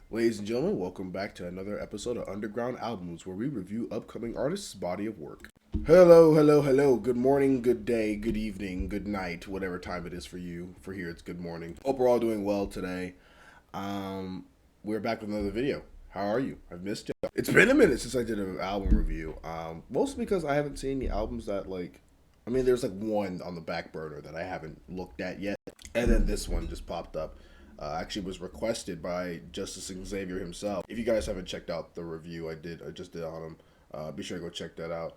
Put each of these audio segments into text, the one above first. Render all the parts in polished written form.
Ladies and gentlemen, welcome back to another episode of Underground Albums, where we review upcoming artists' body of work. Hello, hello, hello. Good morning, good day, good evening, good night, whatever time it is for you. For here, it's good morning. Hope we're all doing well today. We're back with another video. How are you? I've missed you. It's been a minute since I did an album review. Mostly because I haven't seen the albums that there's like one on the back burner that I haven't looked at yet, and then this one just popped up. Actually was requested by JUSTICEXAVIER himself. If you guys haven't checked out the review I just did on him, be sure to go check that out.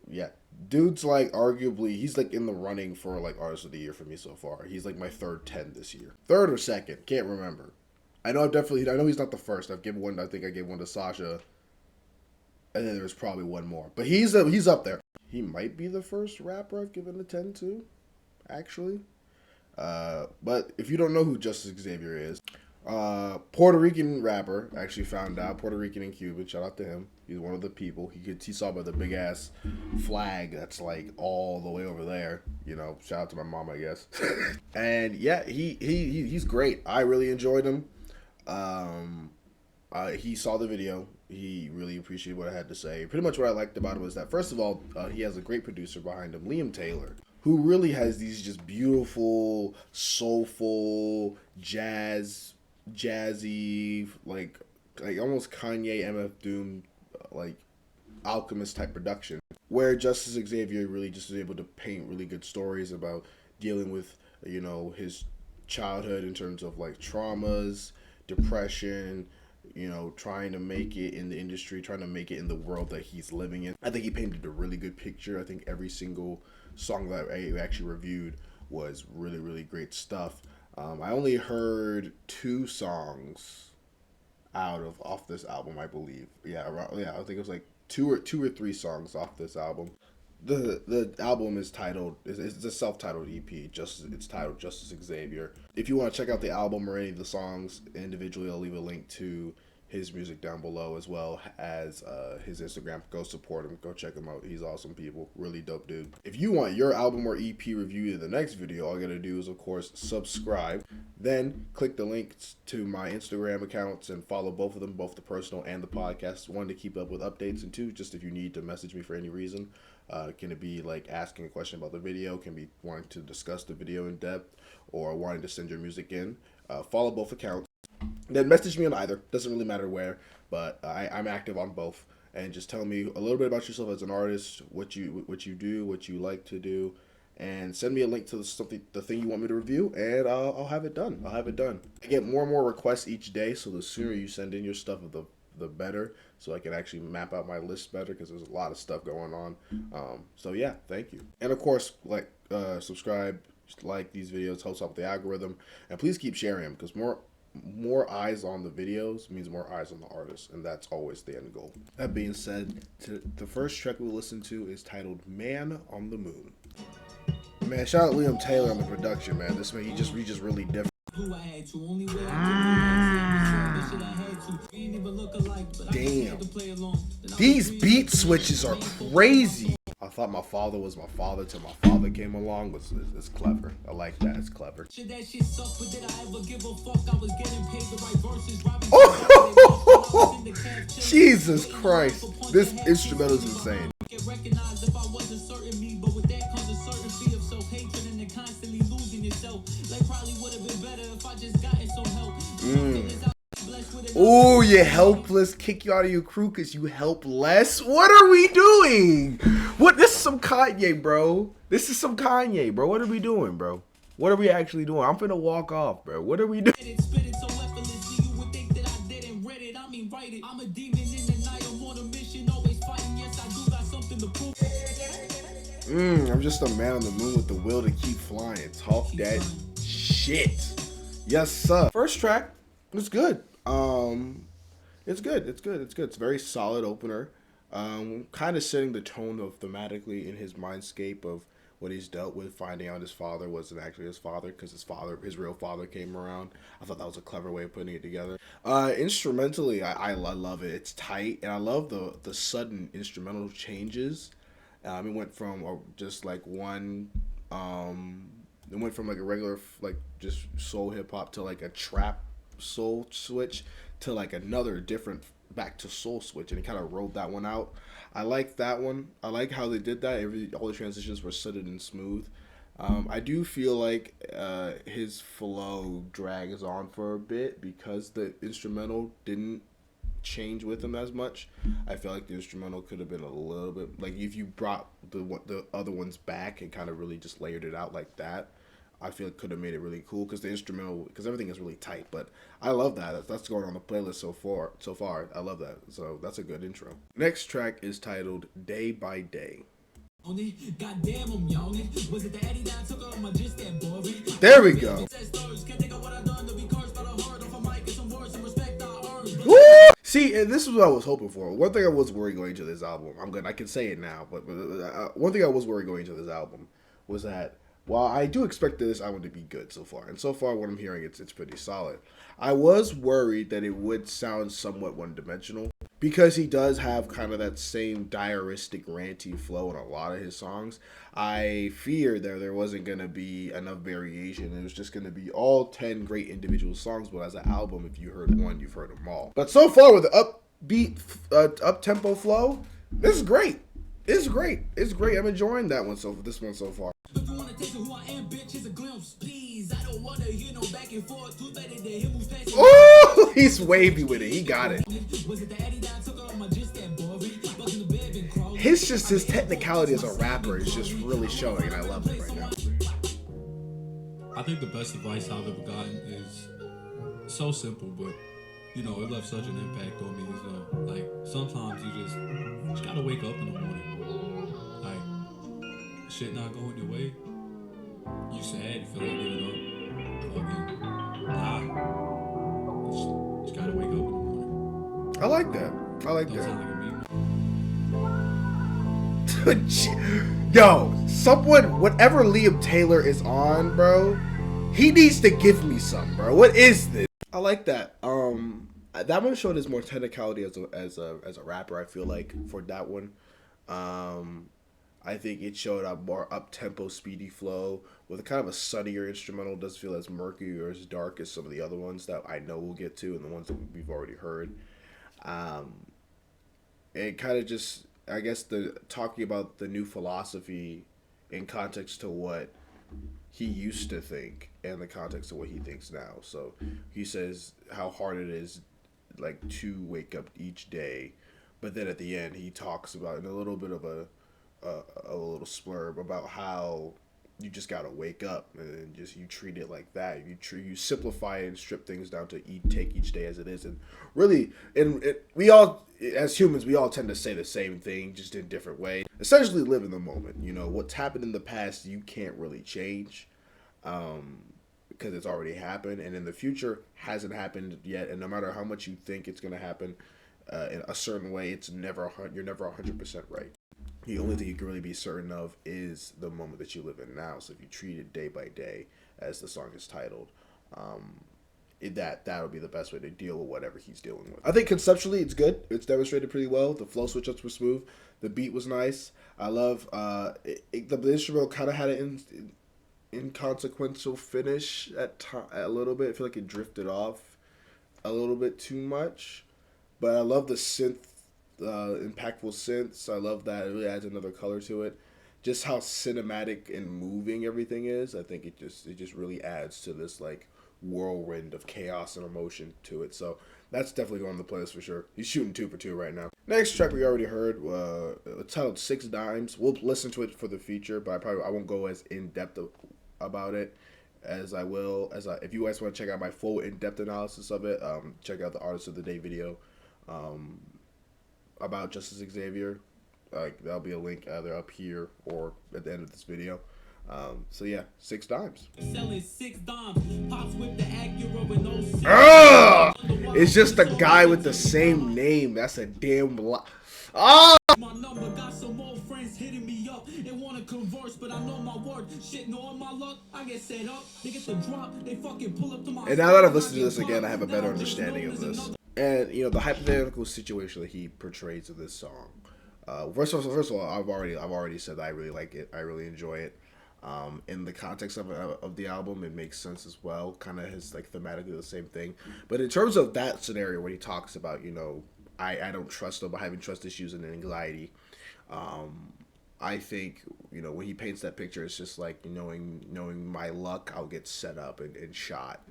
Yeah, dude's like arguably he's like in the running for like artist of the year for me so far. He's like my third 10 this year, third or second, can't remember. I know he's not the first. I've given one. I think I gave one to Sasha, and then there's probably one more. But he's up there. He might be the first rapper I've given a 10 to, actually. But if you don't know who JUSTICEXAVIER is, Puerto Rican rapper, actually found out, Puerto Rican and Cuban, shout out to him. He's one of the people. He saw by the big ass flag that's like all the way over there. You know, shout out to my mom, I guess. And yeah, he's great. I really enjoyed him. He saw the video. He really appreciated what I had to say. Pretty much what I liked about him was that, first of all, he has a great producer behind him, Liam Taylor, who really has these just beautiful, soulful, jazzy, like almost Kanye, MF Doom, like Alchemist type production, where JUSTICEXAVIER really just was able to paint really good stories about dealing with, his childhood in terms of like traumas, depression, trying to make it in the industry, trying to make it in the world that he's living in. I think he painted a really good picture. I think every single song that I actually reviewed was really, really great stuff. I only heard two songs off this album, I believe. I think it was like two or three songs off this album. The album is titled, it's a self-titled EP, it's titled JUSTICEXAVIER. If you want to check out the album or any of the songs individually, I'll leave a link to his music down below, as well as his Instagram. Go support him, go check him out. He's awesome people, really dope dude. If you want your album or EP reviewed in the next video, all you gotta do is of course subscribe, then click the links to my Instagram accounts and follow both of them, both the personal and the podcast. One, to keep up with updates, and two, just if you need to message me for any reason. Can it be like asking a question about the video, can be wanting to discuss the video in depth, or wanting to send your music in. Follow both accounts, then message me on either. Doesn't really matter where, but I'm active on both. And just tell me a little bit about yourself as an artist, what you do, what you like to do, and send me a link to the thing you want me to review, and I'll have it done. I get more and more requests each day, so the sooner you send in your stuff, the better, so I can actually map out my list better, because there's a lot of stuff going on. So yeah, thank you. And of course, subscribe, like these videos, helps out with the algorithm, and please keep sharing them, because more eyes on the videos means more eyes on the artist, and that's always the end goal. That being said, the first track we'll listen to is titled "Man on the Moon." Man, shout out Liam Taylor on the production, man. This man, he just really different. Damn. These beat switches are crazy. I thought my father was my father till my father came along. It's clever. I like that. It's clever. Oh, Jesus Christ. This instrumental is insane. Oh, you helpless. Kick you out of your crew because you help less? What are we doing? This is some Kanye, bro. What are we doing, bro? What are we actually doing? I'm finna walk off, bro. What are we doing? I'm just a man on the moon with the will to keep flying. Talk that shit. Yes, sir. First track was good. It's good. It's a very solid opener. Kind of setting the tone of thematically in his mindscape of what he's dealt with, finding out his father wasn't actually his father, because his real father came around. I thought that was a clever way of putting it together. Instrumentally, I love it. It's tight, and I love the sudden instrumental changes. It went from just like one, it went from like a regular like just soul hip hop to like a trap soul switch to like another different back to soul switch, and he kind of rolled that one out. I like that one. I like how they did that. All the transitions were sudden and smooth. I do feel like his flow drags on for a bit because the instrumental didn't change with him as much. I feel like the instrumental could have been a little bit like if you brought the other ones back and kind of really just layered it out like that. I feel it could have made it really cool because the instrumental, because everything is really tight. But I love that. That's going on the playlist so far. I love that. So that's a good intro. Next track is titled "Day by Day." There we go. Woo! See, and this is what I was hoping for. One thing I was worried going into this album, I can say it now, but one thing I was worried going into this album was that while I do expect this album to be good so far, and so far what I'm hearing, it's pretty solid, I was worried that it would sound somewhat one-dimensional because he does have kind of that same diaristic, ranty flow in a lot of his songs. I feared that there wasn't going to be enough variation. It was just going to be all 10 great individual songs, but as an album, if you heard one, you've heard them all. But so far with the upbeat, up-tempo flow, this is great. It's great. It's great. I'm enjoying this one so far. Oh, he's wavy with it. He got it. His technicality as a rapper is just really showing, and I love it right now. I think the best advice I've ever gotten is so simple, but you know, it left such an impact on me. So, like, sometimes you just gotta wake up in the morning. Like, shit not going your way. You sad, you feel like giving up. Nah. Just gotta wake up in the morning. I like that. Don't sound like a MIMA. Yo, whatever Liam Taylor is on, bro, he needs to give me some, bro. What is this? I like that. That one showed his more technicality as a rapper. I feel like for that one, I think it showed a more up-tempo, speedy flow with a kind of a sunnier instrumental. It doesn't feel as murky or as dark as some of the other ones that I know we'll get to and the ones that we've already heard. And kind of just, I guess, talking about the new philosophy in context to what he used to think and the context of what he thinks now. So he says how hard it is, like, to wake up each day, but then at the end he talks about in a little bit of a little splurb about how you just gotta wake up and just you treat it like that. You simplify it and strip things down to take each day as it is, and really, we all as humans we all tend to say the same thing just in different ways. Essentially, live in the moment. You know what's happened in the past you can't really change, because it's already happened, and in the future hasn't happened yet. And no matter how much you think it's gonna happen in a certain way, you're never 100% right. The only thing you can really be certain of is the moment that you live in now. So if you treat it day by day, as the song is titled, that'll be the best way to deal with whatever he's dealing with. I think conceptually it's good. It's demonstrated pretty well. The flow switch ups were smooth. The beat was nice. I love the instrumental kind of had an inconsequential finish a little bit. I feel like it drifted off a little bit too much, but I love the impactful synths. I love that. It really adds another color to it. Just how cinematic and moving everything is. I think it just really adds to this like whirlwind of chaos and emotion to it. So that's definitely going on the playlist for sure. He's shooting 2 for 2 right now. Next track we already heard, titled 6 Dimes. We'll listen to it for the feature, but I won't go as in depth about it as I will if you guys want to check out my full in-depth analysis of it. Check out the Artist of the Day video. About JUSTICEXAVIER. There'll be a link either up here or at the end of this video. So yeah, 6 Dimes. It's just the guy with the same name. That's a damn lot. My number got some old friends hitting me up. They want to converse, but I know my word. Shit, knowing my luck, I get set up. They get the drop, they fucking pull up to my. And now that I've listened to this again, I have a better understanding of this. And the hypothetical situation that he portrays in this song. First of all, I've already said that I really like it. I really enjoy it. In the context of the album, it makes sense as well. Kind of is like thematically the same thing. But in terms of that scenario where he talks about, you know, I don't trust them, having trust issues and anxiety. I think, you know, when he paints that picture, it's just like knowing my luck, I'll get set up and shot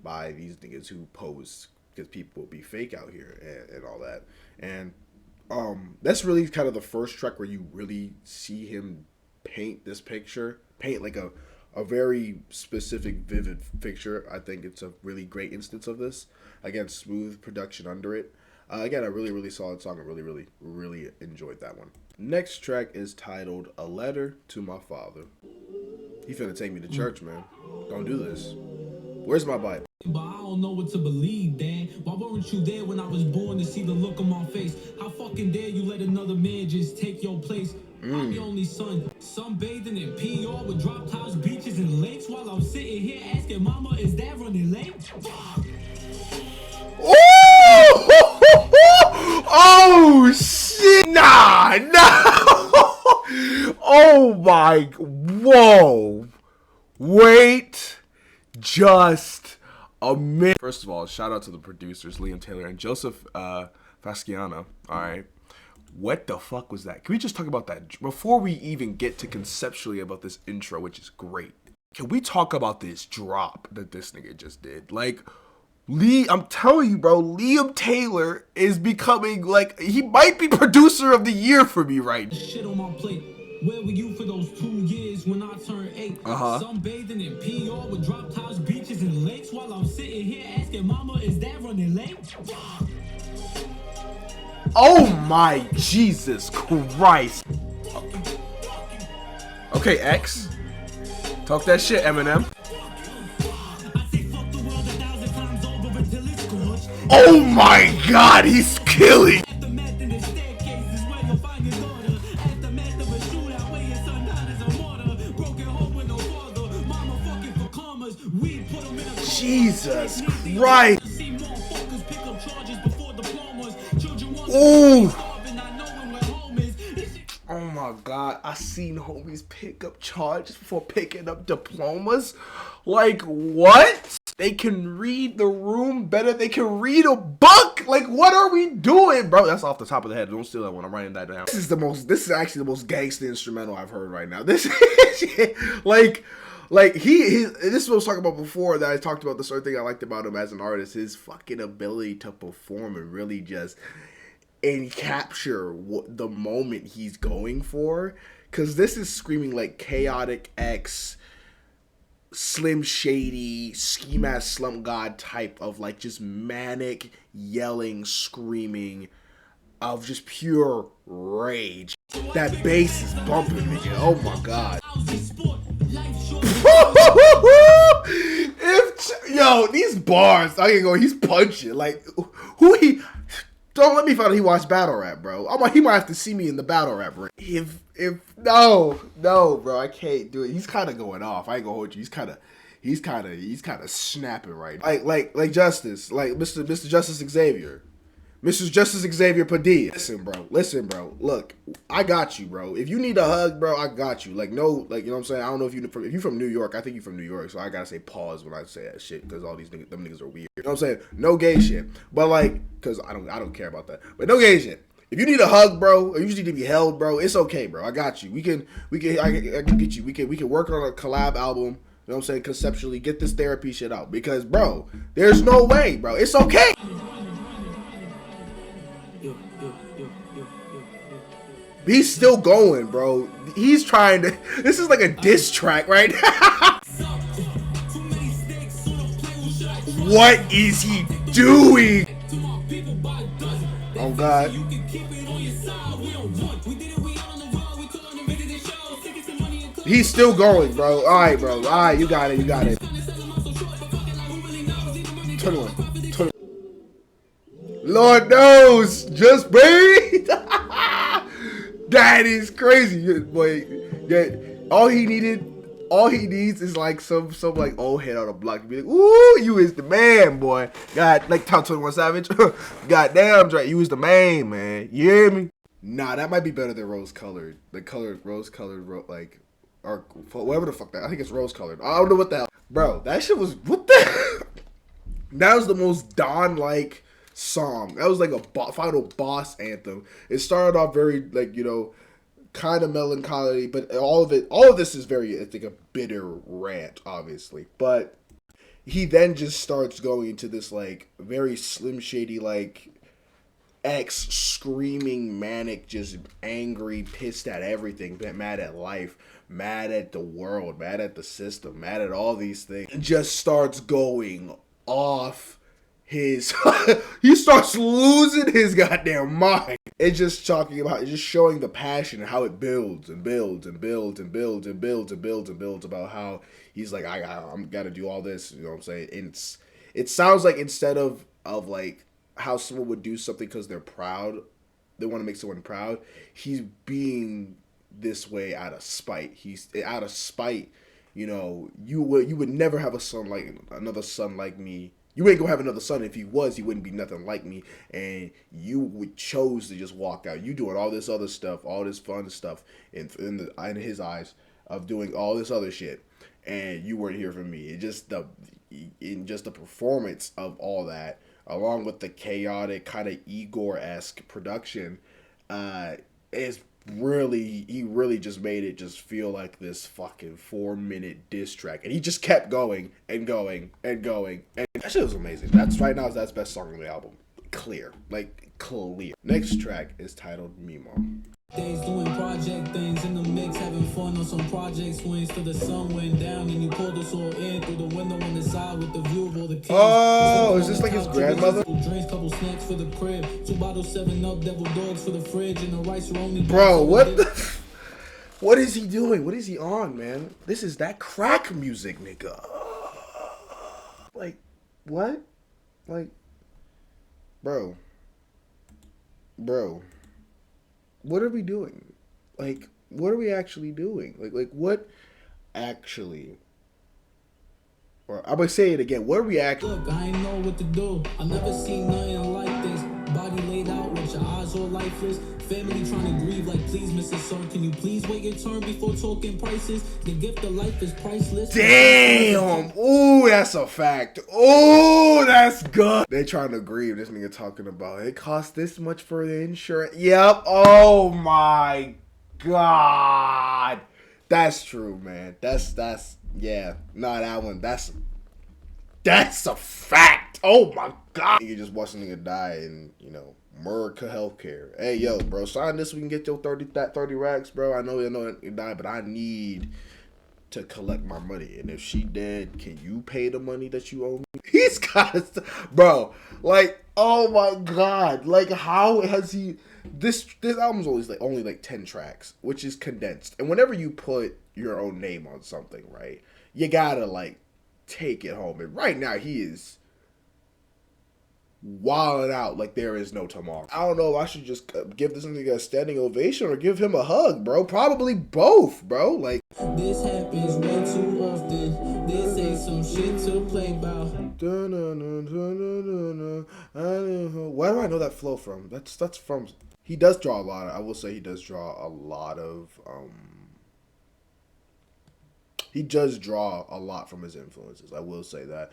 by these niggas who pose, because people will be fake out here and all that. And that's really kind of the first track where you really see him paint this picture, paint like a very specific, vivid picture. I think it's a really great instance of this. Again, smooth production under it. Again, a really, really solid song. I really, really, really enjoyed that one. Next track is titled "A Letter to My Father." He finna take me to church, man. Don't do this. Where's my Bible? But I don't know what to believe, Dad. Why weren't you there when I was born to see the look on my face? How fucking dare you let another man just take your place? I'm the only son. Sunbathing in PR with drop clouds, beaches, and lakes, while I'm sitting here asking Mama, is that running late? Oh shit! Nah. Oh my! Whoa! Wait, just a minute. First of all, shout out to the producers, Liam Taylor and Joseph Fasciano. All right. What the fuck was that? Can we just talk about that before we even get to conceptually about this intro, which is great? Can we talk about this drop that this nigga just did? Like, I'm telling you, bro, Liam Taylor is becoming, like, he might be producer of the year for me right now. Shit on my plate. Where were you for those 2 years when I turned 8? Sunbathing in PR with drop clouds, beaches, and lakes, while I'm sitting here asking Mama, is that running late? Oh my Jesus Christ. Okay, X. Talk that shit, Eminem. Oh my God, he's killing. Jesus Christ. Ooh. Oh my God, I seen homies pick up charges before picking up diplomas. Like, what? They can read the room better. They can read a book. Like, what are we doing, bro? That's off the top of the head. Don't steal that one. I'm writing that down. This is actually the most gangster instrumental I've heard right now. This is like this is what I was talking about before, that I talked about the certain thing I liked about him as an artist, his fucking ability to perform and really just and capture the moment he's going for. Because this is screaming like Chaotic X, Slim Shady, Ski Mask Slump God type of like just manic yelling, screaming of just pure rage. That bass is bumping, nigga. Oh my God. Yo, these bars, I can go, he's punching. Like, don't let me find out he watched battle rap, bro. He might have to see me in the battle rap ring. No, bro, I can't do it. He's kind of going off. I ain't gonna hold you. He's kind of snapping right now. Like Justice, like Mr. Justice Xavier. Mr. Justice Xavier Padilla. Listen, bro. Look, I got you, bro. If you need a hug, bro, I got you. Like, no, like, you know what I'm saying? I don't know if you're from New York. I think you're from New York, so I gotta say pause when I say that shit, because all these niggas, them niggas are weird. You know what I'm saying? No gay shit. But like, because I don't care about that. But no gay shit. If you need a hug, bro, or you just need to be held, bro, it's okay, bro. I got you. I can get you. We can work on a collab album. You know what I'm saying? Conceptually, get this therapy shit out. Because, bro, there's no way, bro. It's okay. He's still going, bro. He's trying to. This is like a diss track, right? What is he doing? Oh God. He's still going, bro. All right, bro. All right, you got it. 21. Lord knows, just breathe. That is crazy, boy. Yeah, all he needs is like some like old head on the block to be like, "Ooh, you is the man, boy." God, like Top 21 Savage. Goddamn, Drake, you is the man. You hear me? Nah, that might be better than rose colored. The color rose colored, like or whatever the fuck that. I think it's rose colored. I don't know what the hell, bro. That shit was what the. That was the most Don like song. That was like a final boss anthem. It started off very like, you know, kind of melancholy, but all of this is very, I think, a bitter rant, obviously. But he then just starts going into this like very Slim Shady like X screaming manic, just angry, pissed at everything, mad at life, mad at the world, mad at the system, mad at all these things. It just starts going off his he starts losing his goddamn mind. It's just talking about, it's just showing the passion and how it builds and builds and builds and builds and builds and builds and builds about how he's like, I'm gotta do all this, you know what I'm saying? It sounds like instead of like how someone would do something because they're proud, they want to make someone proud, he's being this way out of spite. He's out of spite. You know, you would never have a son like another son like me. You ain't gonna have another son. If he was, he wouldn't be nothing like me. And you would chose to just walk out. You doing all this other stuff, all this fun stuff in his eyes of doing all this other shit, and you weren't here for me. It just the performance of all that, along with the chaotic kind of Igor-esque production, is really, he really just made it just feel like this fucking 4-minute diss track, and he just kept going and going and going, and that shit was amazing. That's right now, that's best song on the album, clear. Next track is titled MIMA. Days doing project things in the mix, having fun on some project swings till the sun went down and you pulled us all in through the window on the side with the view of all the kids. Oh, is this like his grandmother? Drinks, couple snacks for the crib, 2 bottles 7-Up, devil dogs for the fridge, and the rice are only. Bro, what the? What is he doing? What is he on, man? This is that crack music, nigga. Like, what? Like, bro. What are we doing? Like, what are we actually doing? Like what actually? Or I'm gonna say it again. What are we actually? Look, I ain't know what to do. I never seen nothing like this. Body laid out with your eyes all lifeless. Family trying to grieve like, please, Mrs. Sir, can you please wait your turn before talking prices? The gift of life is priceless. Damn! Ooh, that's a fact. Ooh, that's good. They trying to grieve. This nigga talking about it costs this much for the insurance. Yep. Oh my god. That's true, man. That's yeah. Nah, that one. That's a fact. Oh my god. You just watch a nigga die and, you know, America healthcare. Hey, yo, bro, sign this so we can get your 30 racks, bro. I know you died, but I need to collect my money. And if she dead, can you pay the money that you owe me? He's got bro, like, oh my god. Like, how has he... This album's always only like 10 tracks, which is condensed. And whenever you put your own name on something, right, you gotta, like, take it home. And right now, he is wilding out like there is no tomorrow. I don't know if I should just give this nigga a standing ovation or give him a hug, bro. Probably both, bro. Like, this happens way too often. This ain't some shit to play about. Where do I know that flow from? That's from... He does draw a lot of... I will say he does draw a lot of... He does draw a lot from his influences. I will say that.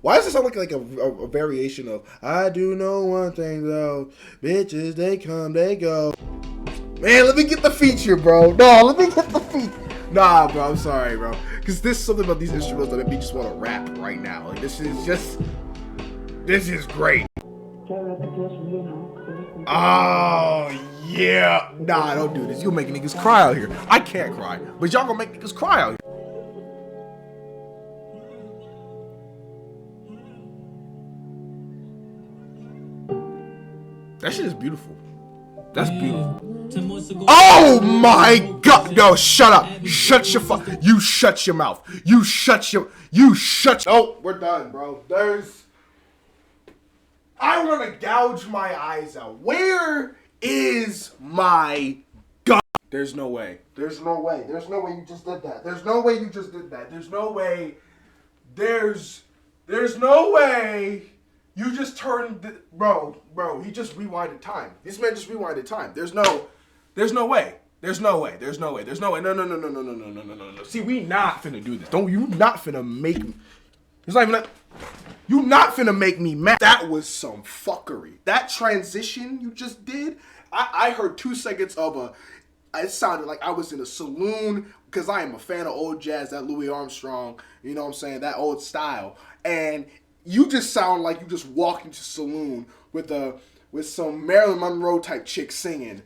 Why does it sound like a variation of I do know one thing though, bitches they come they go. Man, let me get the feature, bro. No, let me get the feature. Nah, bro, I'm sorry, bro. Because there's something about these instruments that make me just want to rap right now. Like, this is great. Oh, yeah. Nah, don't do this. You'll make niggas cry out here. I can't cry, but y'all gonna make niggas cry out here. That shit is beautiful. That's beautiful. Oh my god. No, shut up. Shut your You shut your mouth. Oh, we're done, bro. I want to gouge my eyes out. Where is my gun? There's no way. There's no way you just did that. There's no way. There's no way you just turned... Bro, he just rewinded time. This man just rewinded time. There's no way. There's no way. There's no way. There's no way. No. No. See, we not finna do this. Don't you not finna make me. It's not even that. You not finna make me mad. That was some fuckery. That transition you just did. I heard 2 seconds of a. It sounded like I was in a saloon because I am a fan of old jazz, that Louis Armstrong. You know what I'm saying? That old style. And you just sound like you just walked into a saloon with some Marilyn Monroe type chick singing.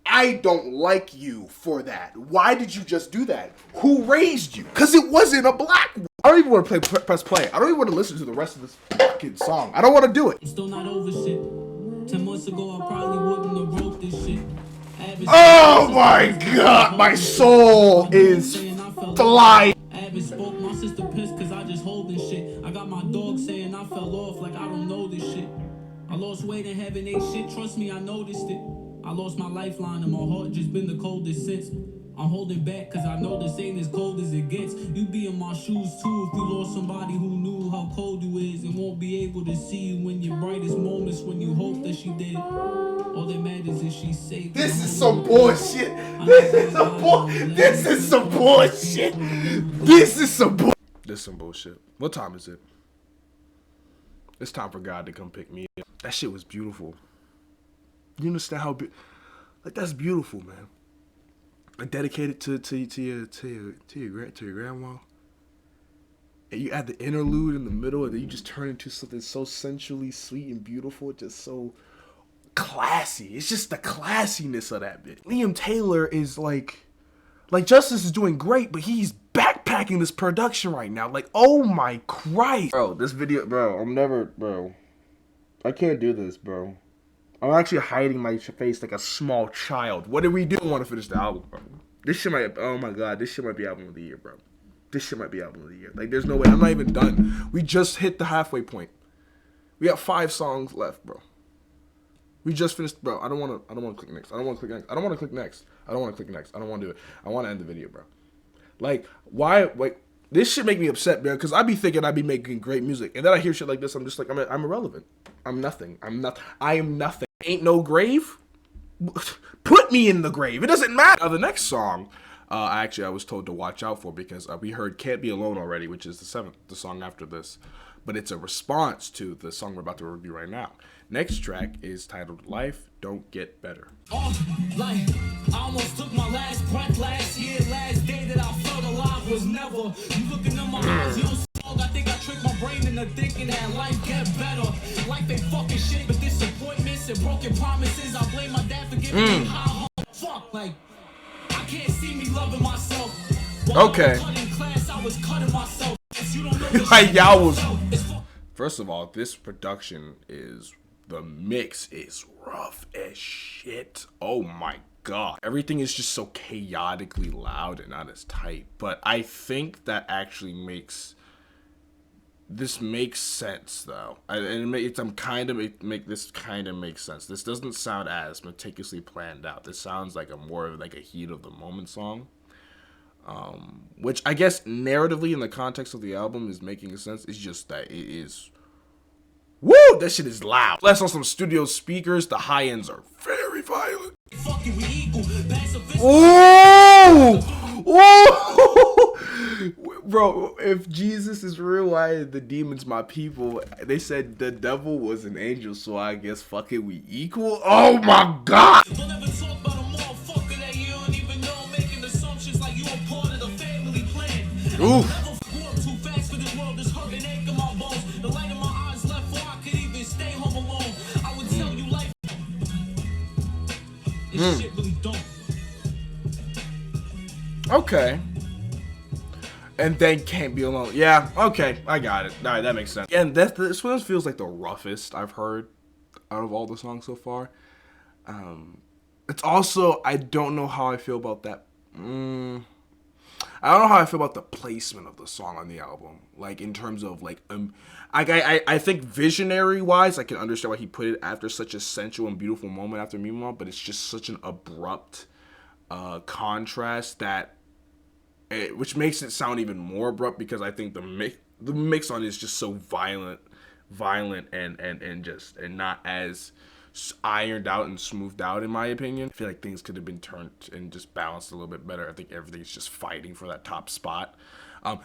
I don't like you for that. Why did you just do that? Who raised you? Because it wasn't a black one. I don't even want to press play. I don't even want to listen to the rest of this fucking song. I don't want to do it. I'm still not over shit. 10 months ago, I probably wouldn't have wrote this shit. Oh my god, my soul is flying. I haven't spoke, my sister pissed cause I just hold this shit. I got my dog saying I fell off like I don't know this shit. I lost weight and haven't ate shit, trust me, I noticed it. I lost my lifeline and my heart just been the coldest since. I'm holding back cause I know this ain't as cold as it gets. You be in my shoes too if you lost somebody who knew how cold you is and won't be able to see you in your brightest moments when you hope that she did. All that matters is she safe. This is some bullshit. This is some bullshit. This is some bullshit. This is some bullshit. What time is it? It's time for God to come pick me up. That shit was beautiful. You understand how that's beautiful, man. Like dedicated to your grandma. And you add the interlude in the middle, and then you just turn into something so sensually sweet and beautiful, just so classy. It's just the classiness of that bit. Liam Taylor is like Justice is doing great, but he's backpacking this production right now. Like, oh my Christ. Bro, this video, bro, I can't do this, bro. I'm actually hiding my face like a small child. What did we do? I want to finish the album, bro. This shit might, oh my god, this shit might be album of the year, bro. This shit might be album of the year. Like, there's no way. I'm not even done. We just hit the halfway point. We got 5 songs left, bro. We just finished, bro. I don't want to click next. I don't want to click next. I don't want to click next. I don't want to click next. I don't want to do it. I want to end the video, bro. Like, why, like, this shit make me upset, man, because I be thinking I be making great music. And then I hear shit like this, I'm just like, I'm irrelevant. I'm nothing. I am nothing. Ain't no grave? Put me in the grave. It doesn't matter. The next song, I was told to watch out for because we heard Can't Be Alone already, which is the song after this. But it's a response to the song we're about to review right now. Next track is titled Life Don't Get Better. I almost took my last breath last year, last day that I felt alive was never. You looking in my eyes, you don't smoke. I think I tricked my brain into thinking that life get better. Life ain't fucking shit, but disappointments and broken promises. I blame my dad for giving me high fuck. Like, I can't see me loving myself. While okay. I was cutting class, I was cutting myself. You don't know like y'all was. First of all, this production the mix is rough as shit. Oh my god. Everything is just so chaotically loud and not as tight. But I think that actually makes sense though. This kind of makes sense. This doesn't sound as meticulously planned out. This sounds like more of like a heat of the moment song. Which I guess narratively in the context of the album is making sense. It's just that it is, woo, that shit is loud. Plus on some studio speakers, the high ends are very violent. Ooh! Ooh! Bro, if Jesus is real, why are the demons my people? They said the devil was an angel, so I guess fucking we equal. Oh my god! Ooh. Okay. And then Can't Be Alone. Yeah, okay, I got it. Alright, that makes sense. And this one feels like the roughest I've heard out of all the songs so far. It's also, I don't know how I feel about that. I don't know how I feel about the placement of the song on the album. Like, in terms of, like, I think visionary-wise, I can understand why he put it after such a sensual and beautiful moment after MIMA, but it's just such an abrupt contrast which makes it sound even more abrupt because I think the mix on it is just so violent and not as ironed out and smoothed out, in my opinion. I feel like things could have been turned and just balanced a little bit better. I think everything's just fighting for that top spot.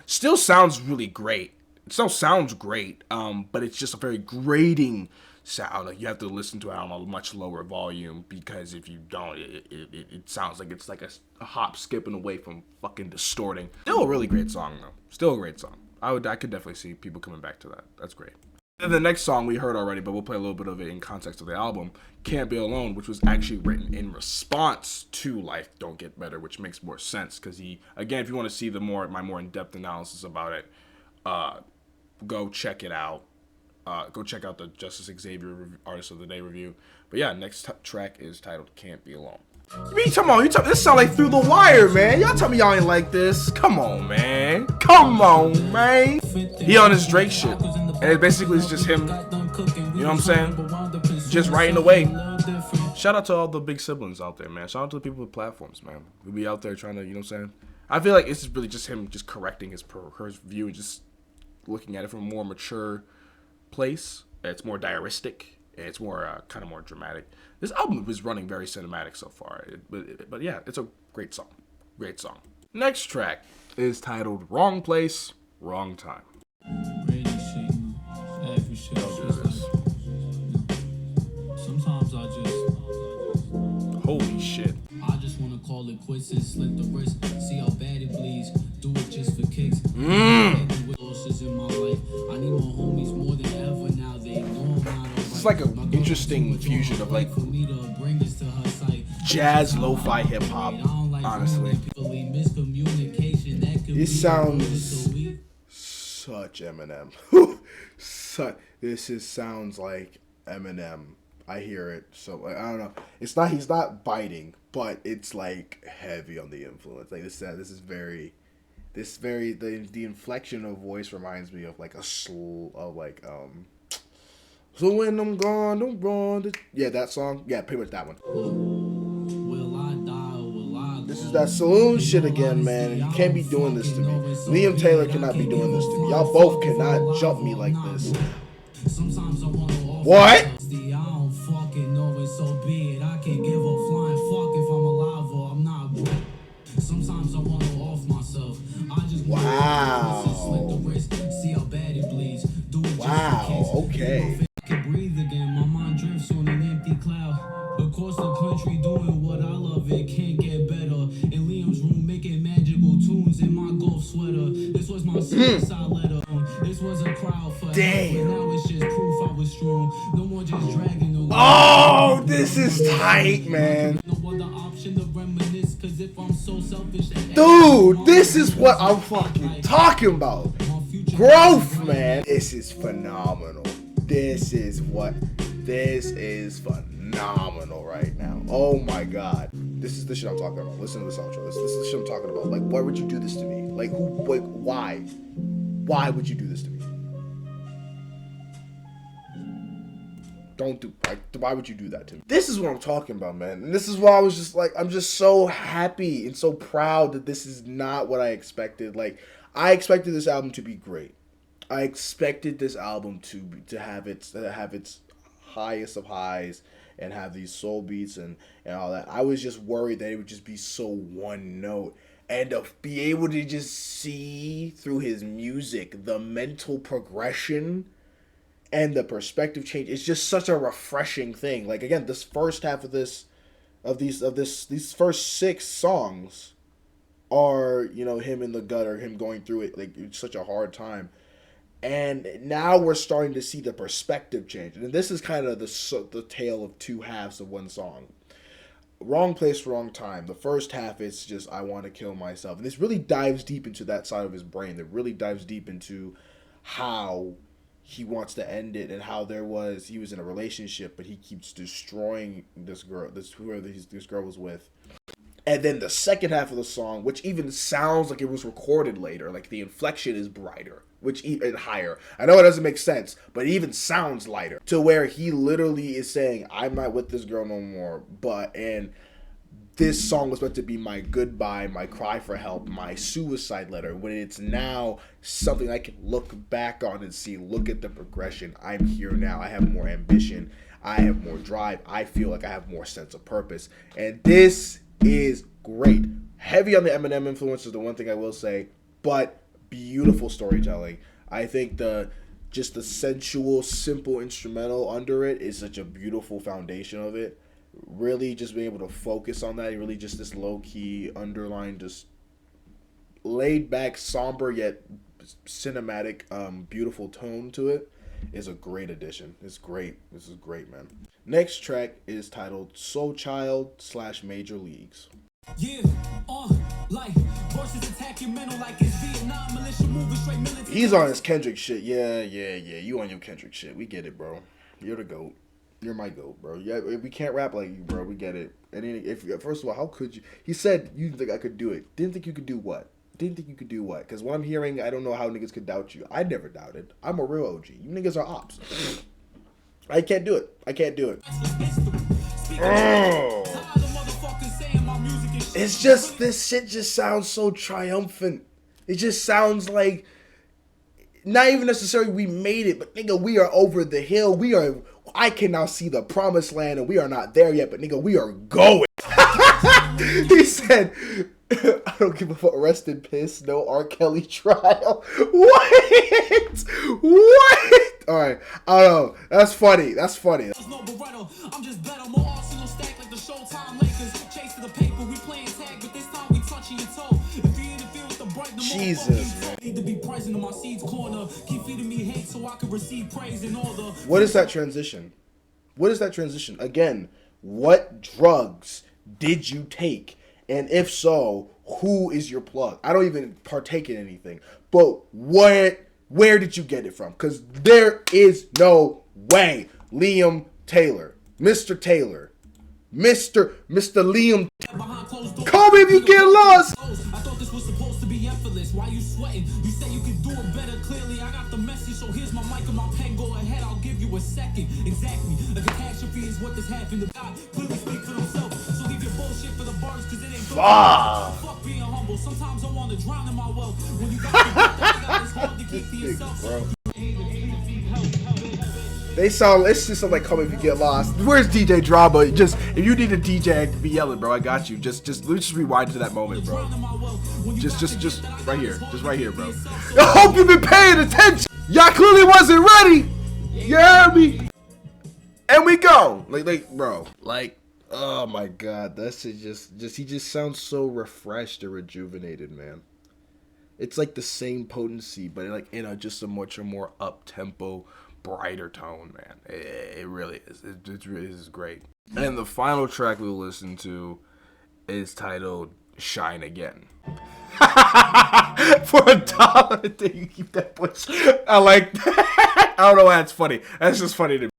Still sounds really great. It still sounds great, but it's just a very grating sound. Like, you have to listen to it on a much lower volume, because if you don't, it sounds like it's like a hop skipping away from fucking distorting. Still a really great song, though. Still a great song. I could definitely see people coming back to that. That's great. And the next song we heard already, but we'll play a little bit of it in context of the album, Can't Be Alone, which was actually written in response to Life Don't Get Better, which makes more sense, because he, again, if you want to see my more in-depth analysis about it, go check it out. Go check out the Justice Xavier Artist of the Day review. But yeah, next track is titled Can't Be Alone. This sound like Through the Wire, man. Y'all tell me y'all ain't like this. Come on, man. Come on, man. He on his Drake shit. And it basically is just him, you know what I'm saying? Just writing away. Shout out to all the big siblings out there, man. Shout out to the people with platforms, man. We be out there trying to, you know what I'm saying? I feel like it's really just him just correcting his view and just looking at it from a more mature place. It's more diaristic. It's more kind of more dramatic. This album is running very cinematic so far. But yeah, it's a great song. Great song. Next track is titled Wrong Place, Wrong Time. Sometimes I just... Holy shit. I just want to call it quits and slit the wrist. See how bad it bleeds. Do it just for kicks. Losses in my life. I need my homies more than ever now. They know I'm not. It's like an interesting fusion of like jazz, lo-fi, hip hop. Honestly, This sounds such Eminem. Sounds like Eminem. I hear it. So I don't know. It's not. He's not biting, but it's like heavy on the influence. Like this is very. The inflection of voice reminds me of like so when I'm gone, don't run. Yeah, that song. Yeah, pretty much that one. This is that saloon shit again, man. You can't be doing this to me. Liam Taylor cannot be doing this to me. Y'all both cannot jump me like this. What? Wow. Wow, okay. Breathe again, my mind drifts on an empty cloud. Across the country doing what I love, it can't get better. In Liam's room making magical tunes in my golf sweater. This was my suicide letter. This was a crowd for damn. Now it's just proof I was strong. No more just dragging along. Oh, this is tight, man. No other option to reminisce, cause if I'm so selfish, Dude, this is what I'm fucking talking about. Growth, man. This is phenomenal. This is phenomenal right now. Oh my god. This is the shit I'm talking about. Listen to this outro. This is the shit I'm talking about. Like, why would you do this to me? Like, why? Why would you do this to me? Why would you do that to me? This is what I'm talking about, man. And this is why I was just like, I'm just so happy and so proud that this is not what I expected. Like, I expected this album to be great. I expected this album to have its highest of highs and have these soul beats and all that. I was just worried that it would just be so one note. And to be able to just see through his music the mental progression and the perspective change, it's just such a refreshing thing. Like, again, this first half of these first 6 songs are, you know, him in the gutter, him going through it, like, it's such a hard time. And now we're starting to see the perspective change. And this is kind of the tale of 2 halves of one song. Wrong Place, Wrong Time. The first half is just, I want to kill myself. And this really dives deep into that side of his brain. That really dives deep into how he wants to end it and how he was in a relationship, but he keeps destroying this girl, whoever this girl was with. And then the second half of the song, which even sounds like it was recorded later, like the inflection is brighter, and higher. I know it doesn't make sense, but it even sounds lighter, to where he literally is saying, I'm not with this girl no more, and this song was meant to be my goodbye, my cry for help, my suicide letter, when it's now something I can look back on and see, look at the progression. I'm here now. I have more ambition. I have more drive. I feel like I have more sense of purpose. And this is great. Heavy on the Eminem influence is the one thing I will say, but beautiful storytelling. I think the sensual, simple instrumental under it is such a beautiful foundation of it. Really just being able to focus on that, really just this low-key, underlying, just laid back, somber yet cinematic, beautiful tone to it is a great addition. It's great. This is great, man. Next track is titled SOULCHILD / Major Leagues. Yeah, like versus attack your mental like it's Vietnam militia moving straight military. He's on his Kendrick shit. Yeah. You on your Kendrick shit. We get it, bro. You're the GOAT. You're my GOAT, bro. Yeah, we can't rap like you, bro. We get it. And if first of all, how could you? He said you didn't think I could do it. Didn't think you could do what? Didn't think you could do what? Because what I'm hearing, I don't know how niggas could doubt you. I never doubted. I'm a real OG. You niggas are ops. I can't do it. Oh. It's just, this shit just sounds so triumphant. It just sounds like, not even necessarily we made it, but nigga, we are over the hill. I can now see the promised land, and we are not there yet, but nigga, we are going. He said, I don't give a fuck, rest in piss, no R. Kelly trial. What? Alright, I don't know. That's funny. I'm just better, more Arsenal stack like the Showtime Lakers. Chase to the paper, we playing tag, but this time we touching your toe. If you interfere with the bright, the Jesus, man. Need to be present in my seed's corner. Keep feeding me hate so I can receive praise and all the. What is that transition? Again, what drugs did you take? And if so, who is your plug? I don't even partake in anything. But where did you get it from? Because there is no way. Liam Taylor. Mr. Taylor. Mr. Liam. Call me if you get lost. I thought this was supposed to be effortless. Why you sweating? You said you could do it better. Clearly, I got the message. So here's my mic and my pen. Go ahead. I'll give you a second. Exactly. A catastrophe is what this happened to God. Clearly speak for themselves. So leave your bullshit for the birds, because it ain't good. Fuck being humble. Sometimes I want to drown in my wealth. When you got it's hard to keep to yourself. Bro. It's just like, come if you get lost. Where's DJ Drama? Just, if you need a DJ, be yelling, bro. I got you. Just rewind to that moment, bro. Just right here. Just right here, bro. I hope you've been paying attention. Y'all clearly wasn't ready. You heard me? And we go. Bro. Oh my God. That's just he just sounds so refreshed and rejuvenated, man. It's like the same potency, but like in a much more up-tempo, brighter tone, man. It really is. It really is great. And the final track we'll listen to is titled Shine Again. For $1, you keep that push. I like that. I don't know why that's funny. That's just funny to me.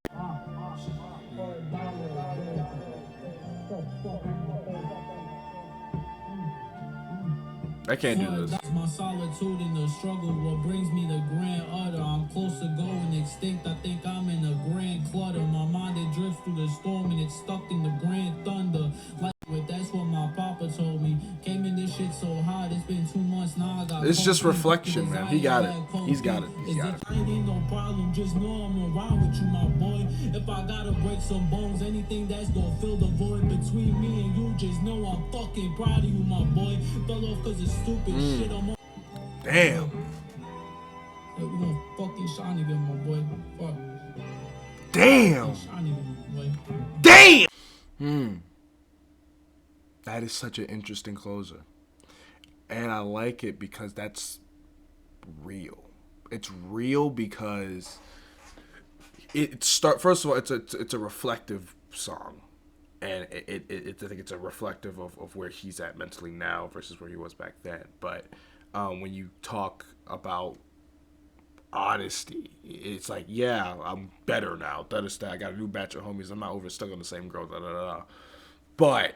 I can't do this. That's my solitude in the struggle. What brings me the grand udder. I'm close to going extinct. I think I'm in a grand clutter. My mind, it drifts through the storm and it's stuck in the grand thunder. That's what my papa told me. Came in this shit so hard. It's been 2 months now. I got. It's just reflection, man. He got it. He's got it. Ain't no problem. Just know I'm around with you, my boy. If I gotta break some bones, anything that's gonna fill the void between me and you, just know I'm fucking proud of you, my boy. Fell off cause it's stupid shit. I'm damn. We gonna fucking shine again, my boy. Fuck. Damn. Shine again, boy. Damn. That is such an interesting closer. And I like it because that's real. It's real because first of all, it's a reflective song. And I think it's a reflective of where he's at mentally now versus where he was back then. But when you talk about honesty, it's like, yeah, I'm better now. I got a new batch of homies. I'm not stuck on the same girl. But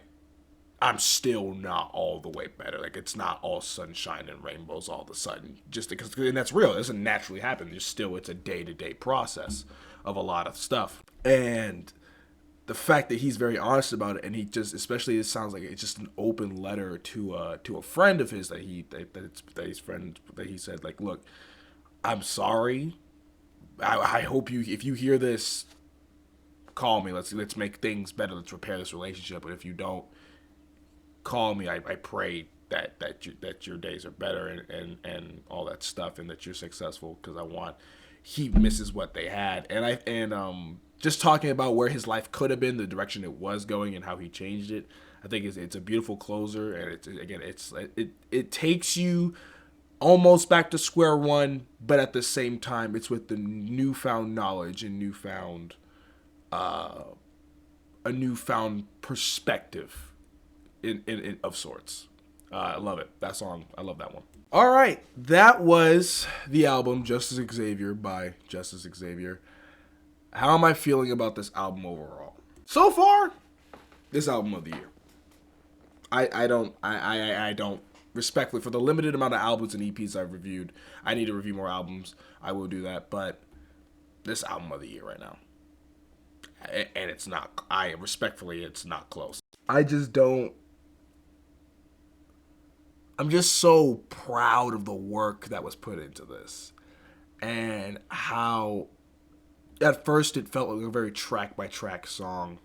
I'm still not all the way better. Like, it's not all sunshine and rainbows all of a sudden. Just because, and that's real. It doesn't naturally happen. It's a day-to-day process of a lot of stuff. And the fact that he's very honest about it, and he just, especially, it sounds like it's just an open letter to a friend of his that he said, like, look, I'm sorry. I hope if you hear this, call me. Let's make things better. Let's repair this relationship. But if you don't call me, I pray that your days are better and all that stuff, and that you're successful, because he misses what they had. And just talking about where his life could have been, the direction it was going, and how he changed it, I think it's a beautiful closer. And it takes you almost back to square one, but at the same time, it's with the newfound knowledge and a newfound perspective in of sorts. I love it. That song, I love that one. All right, that was the album Justice Xavier by Justice Xavier. How am I feeling about this album overall? So far, this album of the year. I don't respectfully, for the limited amount of albums and EPs I've reviewed, I need to review more albums. I will do that, but this album of the year right now. And it's not, it's not close. I'm just so proud of the work that was put into this. And how, at first, it felt like a very track-by-track song,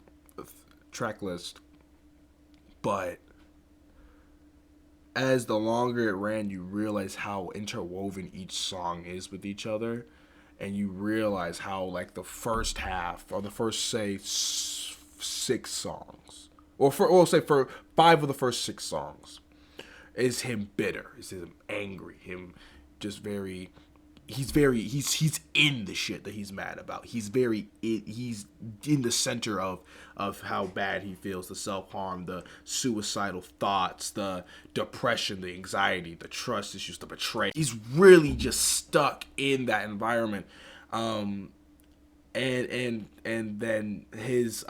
track list. But as the longer it ran, you realize how interwoven each song is with each other. And you realize how, like, the first half, or the first, say, 6 songs, or say for 5 of the first 6 songs, is him bitter, is him angry, him just he's in the shit that he's mad about. He's in the center of how bad he feels, the self-harm, the suicidal thoughts, the depression, the anxiety, the trust issues, the betrayal. He's really just stuck in that environment. And then his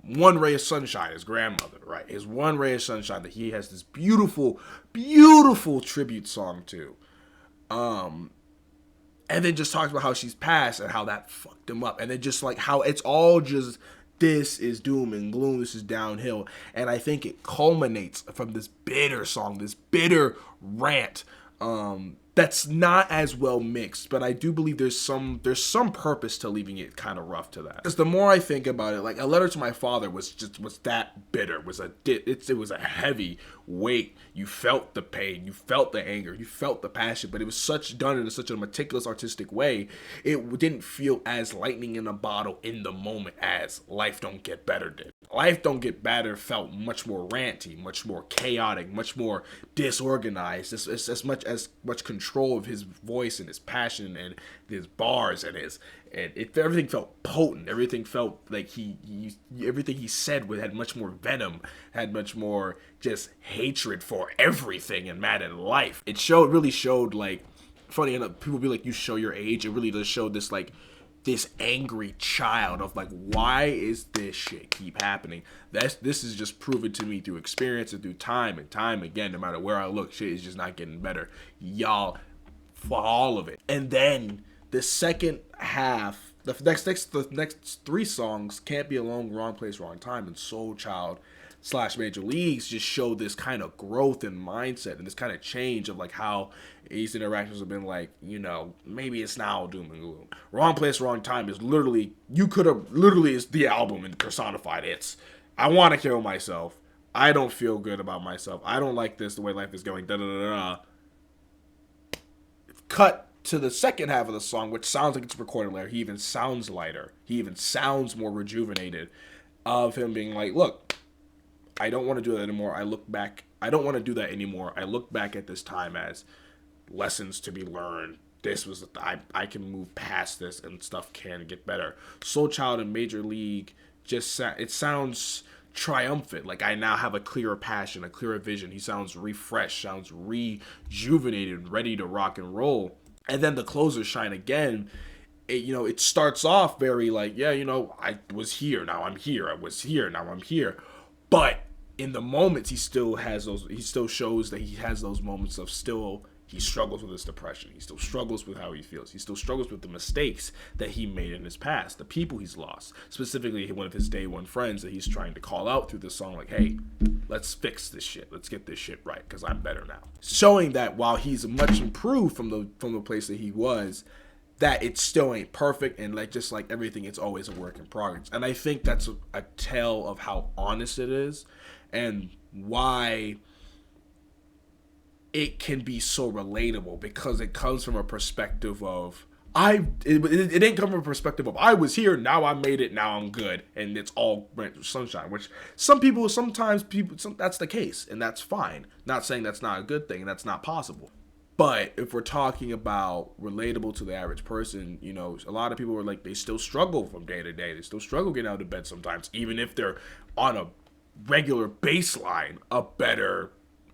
one ray of sunshine, his grandmother, right? His one ray of sunshine that he has this beautiful, beautiful tribute song to. And then just talks about how she's passed and how that fucked him up. And then just like how it's all just, this is doom and gloom, this is downhill. And I think it culminates from this bitter song, this bitter rant, that's not as well mixed, but I do believe there's some purpose to leaving it kind of rough to that. Because the more I think about it, like, A Letter to My Father was that bitter, it was a heavy weight. You felt the pain, you felt the anger, you felt the passion, but it was done in such a meticulous artistic way. It didn't feel as lightning in a bottle in the moment as Life Don't Get Better did. Life Don't Get Better felt much more ranty, much more chaotic, much more disorganized. It's as much control of his voice and his passion and his bars and everything felt potent. Everything felt like everything he said had much more venom, had much more just hatred for everything and mad at life. It really showed, like, funny enough, people be like, you show your age. It really does show this, like, this angry child of, like, why is this shit keep happening? This is just proven to me through experience and through time and time again. No matter where I look, shit is just not getting better. Y'all, for all of it. And then the second half, the next 3 songs, Can't Be Alone, Wrong Place, Wrong Time, and SOULCHILD / Major Leagues, just show this kind of growth and mindset and this kind of change of, like, how his interactions have been, like, you know, maybe it's now doom and gloom. Wrong Place, Wrong Time is literally is the album and personified. It's, I want to kill myself. I don't feel good about myself. I don't like this, the way life is going. Da da da da. Cut to the second half of the song, which sounds like it's recorded later. He even sounds lighter. He even sounds more rejuvenated, of him being like, look, I don't want to do that anymore. I don't want to do that anymore. I look back at this time as lessons to be learned. This was, I can move past this and stuff can get better. SOULCHILD and Major League it sounds triumphant. Like, I now have a clearer passion, a clearer vision. He sounds refreshed, sounds rejuvenated, ready to rock and roll. And then the closers shine again. It starts off very like, yeah, I was here, now I'm here. I was here, now I'm here. But in the moments, he still shows that he has those moments of he struggles with his depression. He still struggles with how he feels. He still struggles with the mistakes that he made in his past, the people he's lost, specifically one of his day one friends that he's trying to call out through this song, like, hey, let's fix this shit. Let's get this shit right, because I'm better now. Showing that while he's much improved from the place that he was, that it still ain't perfect, and like just like everything, it's always a work in progress. And I think that's a tell of how honest it is, and why it can be so relatable, because it comes from a perspective of it didn't come from a perspective of I was here, now I made it, now I'm good, and it's all sunshine. Which sometimes that's the case, and that's fine. Not saying that's not a good thing, and that's not possible. But if we're talking about relatable to the average person, you know, a lot of people are like, they still struggle from day to day. They still struggle getting out of bed sometimes, even if they're on a regular baseline, better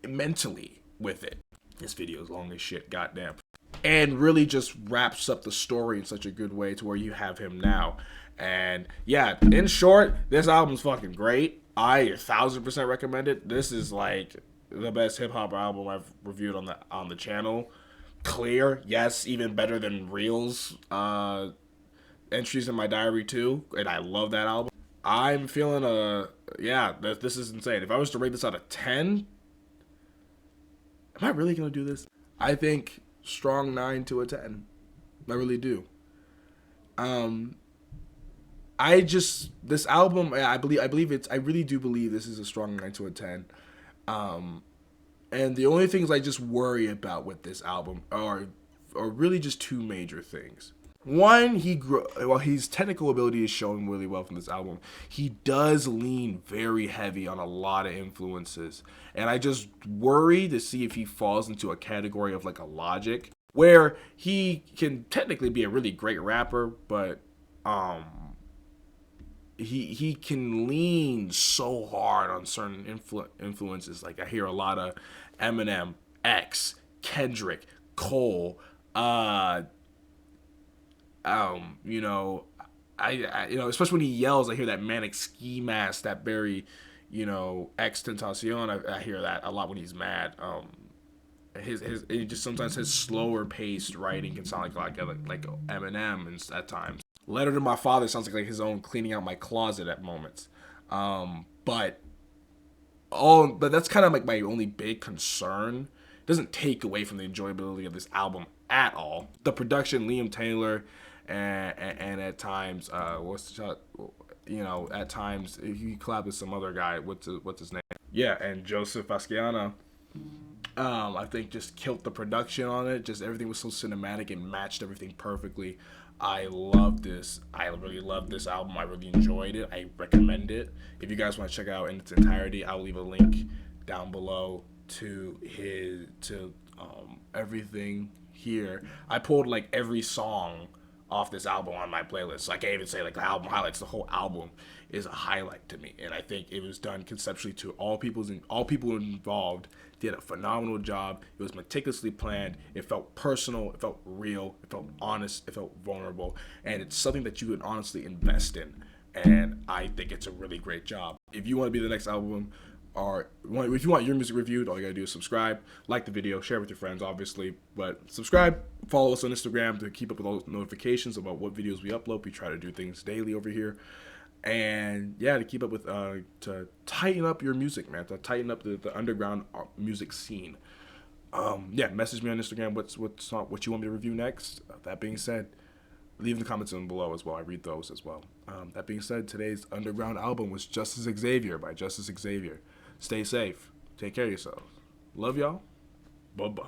mentally with it. This video is long as shit, goddamn. And really just wraps up the story in such a good way to where you have him now. And yeah, in short, this album's fucking great. I 1000% recommend it. This is like the best hip hop album I've reviewed on the channel. Clear, yes, even better than Reel's Entries in My Diary too, and I love that album. I'm feeling this is insane. If I was to rate this out of 10, am I really gonna do this? I think strong 9 to a 10. I really do. This album, I really do believe this is a strong 9 to a 10. And the only things I just worry about with this album are really just two major things. One, his technical ability is showing really well from this album. He does lean very heavy on a lot of influences, and I just worry to see if he falls into a category of like a Logic, where he can technically be a really great rapper, but he can lean so hard on certain influences. Like I hear a lot of Eminem, X, Kendrick, Cole, you know, I especially when he yells, I hear that manic ski mask, that very, you know, X Tentacion. I hear that a lot when he's mad. It just sometimes his slower paced writing can sound like Eminem and at times. Letter to My Father sounds like his own cleaning out my closet at moments. But that's kind of like my only big concern. It doesn't take away from the enjoyability of this album at all. The production, Liam Taylor, and at times, at times he collabed with some other guy. What's his name? Yeah, and Joseph Fasciano. I think just killed the production on it. Just everything was so cinematic and matched everything perfectly. I love this. I really love this album. I really enjoyed it. I recommend it. If you guys want to check it out in its entirety, I'll leave a link down below to everything here. I pulled like every song off this album on my playlist. So I can't even say like the album highlights. The whole album is a highlight to me, and I think it was done conceptually to all people involved did a phenomenal job. It was meticulously planned. It felt personal. It felt real. It felt honest. It felt vulnerable, and it's something that you would honestly invest in. And I think it's a really great job. If you want to be the next album, or if you want your music reviewed, all you gotta do is subscribe, like the video, share with your friends, obviously. But subscribe, follow us on Instagram to keep up with all notifications about what videos we upload. We try to do things daily over here. And yeah, to keep up with, to tighten up your music, man, to tighten up the underground music scene. Message me on Instagram what you want me to review next. That being said, leave in the comments down below as well. I read those as well. That being said, today's underground album was Justice Xavier by Justice Xavier. Stay safe. Take care of yourselves. Love y'all. Bye-bye.